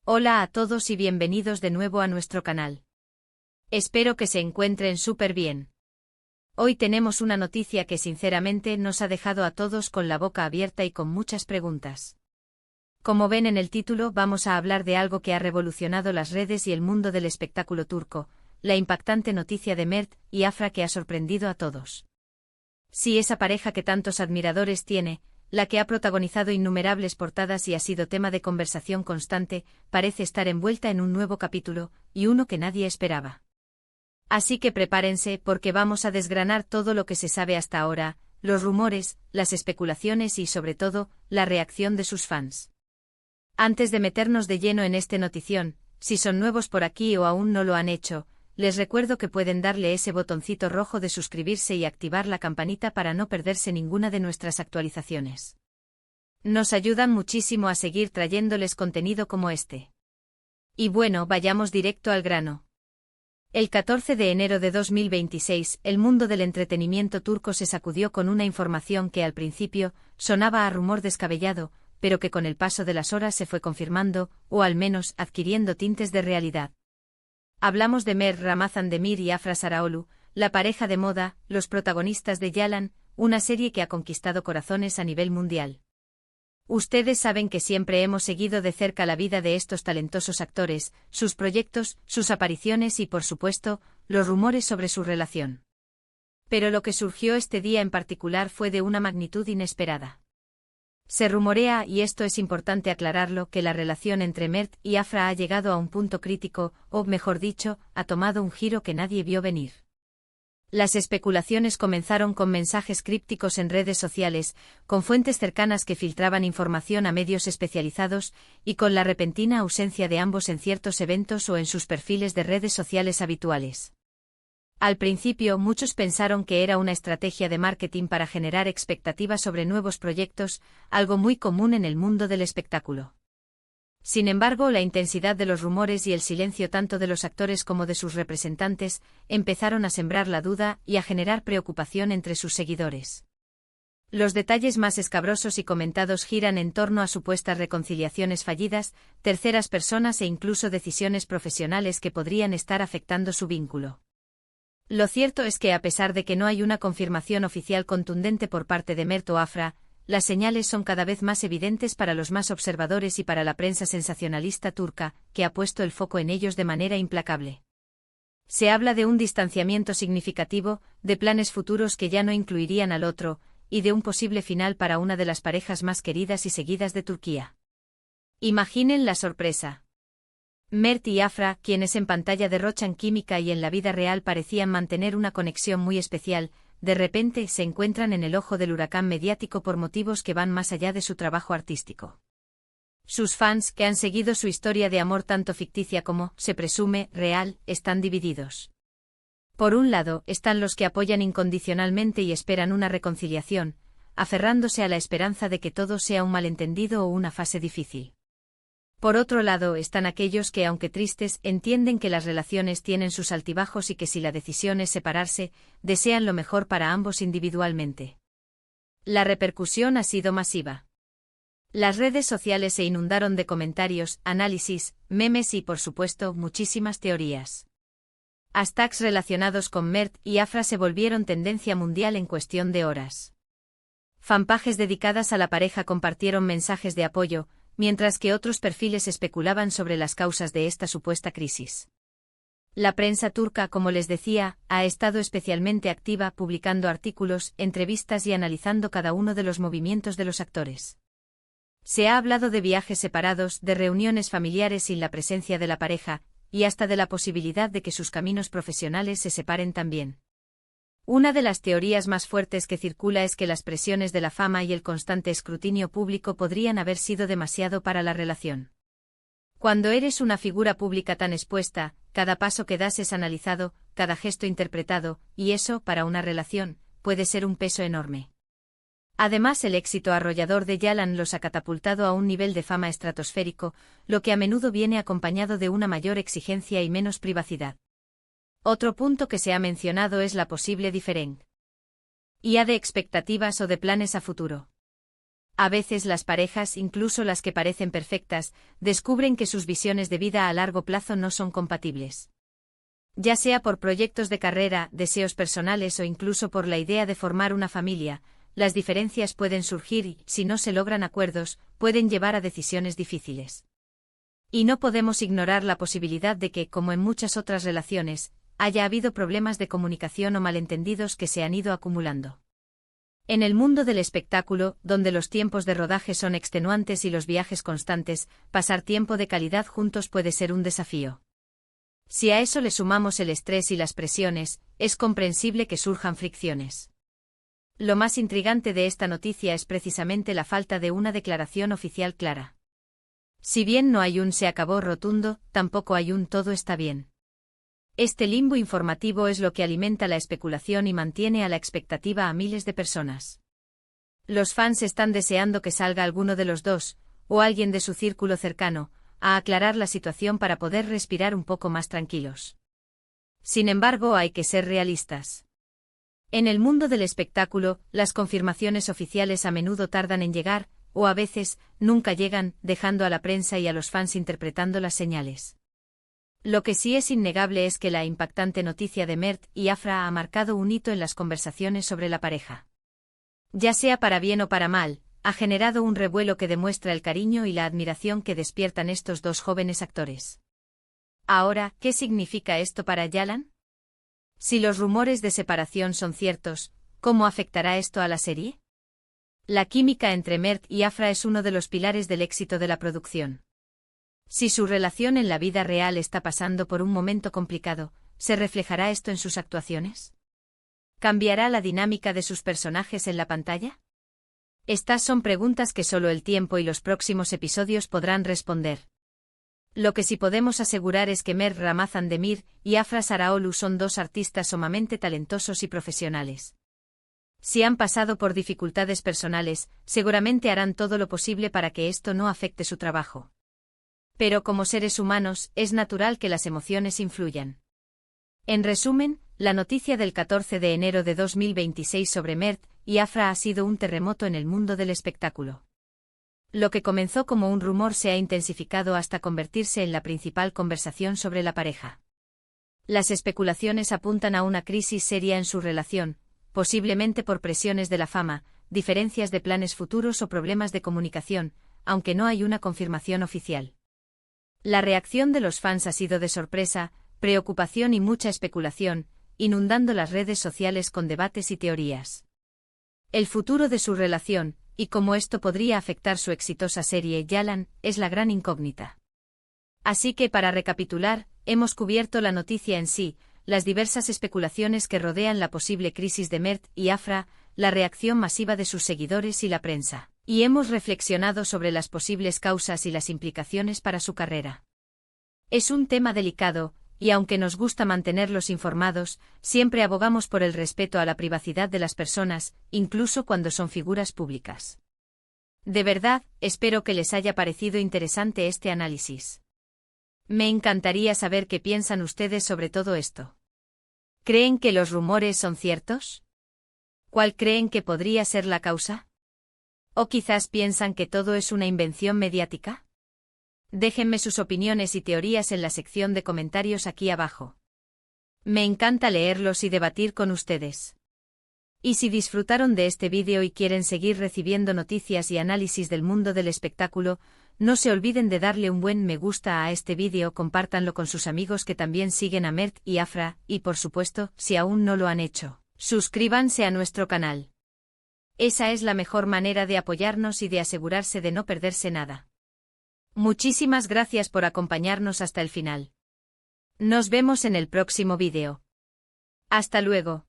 Hola a todos y bienvenidos de nuevo a nuestro canal. Espero que se encuentren súper bien. Hoy tenemos una noticia que sinceramente nos ha dejado a todos con la boca abierta y con muchas preguntas. Como ven en el título, vamos a hablar de algo que ha revolucionado las redes y el mundo del espectáculo turco, la impactante noticia de Mert y Afra que ha sorprendido a todos. Sí, esa pareja que tantos admiradores tiene, la que ha protagonizado innumerables portadas y ha sido tema de conversación constante, parece estar envuelta en un nuevo capítulo, y uno que nadie esperaba. Así que prepárense porque vamos a desgranar todo lo que se sabe hasta ahora, los rumores, las especulaciones y sobre todo, la reacción de sus fans. Antes de meternos de lleno en este notición, si son nuevos por aquí o aún no lo han hecho, les recuerdo que pueden darle ese botoncito rojo de suscribirse y activar la campanita para no perderse ninguna de nuestras actualizaciones. Nos ayudan muchísimo a seguir trayéndoles contenido como este. Y bueno, vayamos directo al grano. El 14 de enero de 2026, el mundo del entretenimiento turco se sacudió con una información que al principio sonaba a rumor descabellado, pero que con el paso de las horas se fue confirmando, o al menos adquiriendo tintes de realidad. Hablamos de Mert Ramazan Demir y Afra Sarıoğlu, la pareja de moda, los protagonistas de Yalan, una serie que ha conquistado corazones a nivel mundial. Ustedes saben que siempre hemos seguido de cerca la vida de estos talentosos actores, sus proyectos, sus apariciones y, por supuesto, los rumores sobre su relación. Pero lo que surgió este día en particular fue de una magnitud inesperada. Se rumorea, y esto es importante aclararlo, que la relación entre Mert y Afra ha llegado a un punto crítico, o mejor dicho, ha tomado un giro que nadie vio venir. Las especulaciones comenzaron con mensajes crípticos en redes sociales, con fuentes cercanas que filtraban información a medios especializados, y con la repentina ausencia de ambos en ciertos eventos o en sus perfiles de redes sociales habituales. Al principio muchos pensaron que era una estrategia de marketing para generar expectativas sobre nuevos proyectos, algo muy común en el mundo del espectáculo. Sin embargo, la intensidad de los rumores y el silencio tanto de los actores como de sus representantes empezaron a sembrar la duda y a generar preocupación entre sus seguidores. Los detalles más escabrosos y comentados giran en torno a supuestas reconciliaciones fallidas, terceras personas e incluso decisiones profesionales que podrían estar afectando su vínculo. Lo cierto es que a pesar de que no hay una confirmación oficial contundente por parte de Mert o Afra, las señales son cada vez más evidentes para los más observadores y para la prensa sensacionalista turca, que ha puesto el foco en ellos de manera implacable. Se habla de un distanciamiento significativo, de planes futuros que ya no incluirían al otro, y de un posible final para una de las parejas más queridas y seguidas de Turquía. Imaginen la sorpresa. Mert y Afra, quienes en pantalla derrochan química y en la vida real parecían mantener una conexión muy especial, de repente se encuentran en el ojo del huracán mediático por motivos que van más allá de su trabajo artístico. Sus fans, que han seguido su historia de amor tanto ficticia como, se presume, real, están divididos. Por un lado, están los que apoyan incondicionalmente y esperan una reconciliación, aferrándose a la esperanza de que todo sea un malentendido o una fase difícil. Por otro lado están aquellos que, aunque tristes, entienden que las relaciones tienen sus altibajos y que si la decisión es separarse, desean lo mejor para ambos individualmente. La repercusión ha sido masiva. Las redes sociales se inundaron de comentarios, análisis, memes y, por supuesto, muchísimas teorías. Hashtags relacionados con Mert y Afra se volvieron tendencia mundial en cuestión de horas. Fanpages dedicadas a la pareja compartieron mensajes de apoyo, mientras que otros perfiles especulaban sobre las causas de esta supuesta crisis. La prensa turca, como les decía, ha estado especialmente activa publicando artículos, entrevistas y analizando cada uno de los movimientos de los actores. Se ha hablado de viajes separados, de reuniones familiares sin la presencia de la pareja, y hasta de la posibilidad de que sus caminos profesionales se separen también. Una de las teorías más fuertes que circula es que las presiones de la fama y el constante escrutinio público podrían haber sido demasiado para la relación. Cuando eres una figura pública tan expuesta, cada paso que das es analizado, cada gesto interpretado, y eso, para una relación, puede ser un peso enorme. Además, el éxito arrollador de Yalan los ha catapultado a un nivel de fama estratosférico, lo que a menudo viene acompañado de una mayor exigencia y menos privacidad. Otro punto que se ha mencionado es la posible diferencia de expectativas o de planes a futuro. A veces las parejas, incluso las que parecen perfectas, descubren que sus visiones de vida a largo plazo no son compatibles. Ya sea por proyectos de carrera, deseos personales o incluso por la idea de formar una familia, las diferencias pueden surgir y, si no se logran acuerdos, pueden llevar a decisiones difíciles. Y no podemos ignorar la posibilidad de que, como en muchas otras relaciones, haya habido problemas de comunicación o malentendidos que se han ido acumulando. En el mundo del espectáculo, donde los tiempos de rodaje son extenuantes y los viajes constantes, pasar tiempo de calidad juntos puede ser un desafío. Si a eso le sumamos el estrés y las presiones, es comprensible que surjan fricciones. Lo más intrigante de esta noticia es precisamente la falta de una declaración oficial clara. Si bien no hay un se acabó rotundo, tampoco hay un todo está bien. Este limbo informativo es lo que alimenta la especulación y mantiene a la expectativa a miles de personas. Los fans están deseando que salga alguno de los dos, o alguien de su círculo cercano, a aclarar la situación para poder respirar un poco más tranquilos. Sin embargo, hay que ser realistas. En el mundo del espectáculo, las confirmaciones oficiales a menudo tardan en llegar, o a veces, nunca llegan, dejando a la prensa y a los fans interpretando las señales. Lo que sí es innegable es que la impactante noticia de Mert y Afra ha marcado un hito en las conversaciones sobre la pareja. Ya sea para bien o para mal, ha generado un revuelo que demuestra el cariño y la admiración que despiertan estos dos jóvenes actores. Ahora, ¿qué significa esto para Yalan? Si los rumores de separación son ciertos, ¿cómo afectará esto a la serie? La química entre Mert y Afra es uno de los pilares del éxito de la producción. Si su relación en la vida real está pasando por un momento complicado, ¿se reflejará esto en sus actuaciones? ¿Cambiará la dinámica de sus personajes en la pantalla? Estas son preguntas que solo el tiempo y los próximos episodios podrán responder. Lo que sí podemos asegurar es que Mert Ramazan Demir y Afra Saraolu son dos artistas sumamente talentosos y profesionales. Si han pasado por dificultades personales, seguramente harán todo lo posible para que esto no afecte su trabajo. Pero como seres humanos, es natural que las emociones influyan. En resumen, la noticia del 14 de enero de 2026 sobre Mert y Afra ha sido un terremoto en el mundo del espectáculo. Lo que comenzó como un rumor se ha intensificado hasta convertirse en la principal conversación sobre la pareja. Las especulaciones apuntan a una crisis seria en su relación, posiblemente por presiones de la fama, diferencias de planes futuros o problemas de comunicación, aunque no hay una confirmación oficial. La reacción de los fans ha sido de sorpresa, preocupación y mucha especulación, inundando las redes sociales con debates y teorías. El futuro de su relación, y cómo esto podría afectar su exitosa serie Yalan, es la gran incógnita. Así que para recapitular, hemos cubierto la noticia en sí, las diversas especulaciones que rodean la posible crisis de Mert y Afra, la reacción masiva de sus seguidores y la prensa. Y hemos reflexionado sobre las posibles causas y las implicaciones para su carrera. Es un tema delicado, y aunque nos gusta mantenerlos informados, siempre abogamos por el respeto a la privacidad de las personas, incluso cuando son figuras públicas. De verdad, espero que les haya parecido interesante este análisis. Me encantaría saber qué piensan ustedes sobre todo esto. ¿Creen que los rumores son ciertos? ¿Cuál creen que podría ser la causa? ¿O quizás piensan que todo es una invención mediática? Déjenme sus opiniones y teorías en la sección de comentarios aquí abajo. Me encanta leerlos y debatir con ustedes. Y si disfrutaron de este vídeo y quieren seguir recibiendo noticias y análisis del mundo del espectáculo, no se olviden de darle un buen me gusta a este vídeo, compártanlo con sus amigos que también siguen a Mert y Afra, y por supuesto, si aún no lo han hecho, suscríbanse a nuestro canal. Esa es la mejor manera de apoyarnos y de asegurarse de no perderse nada. Muchísimas gracias por acompañarnos hasta el final. Nos vemos en el próximo vídeo. Hasta luego.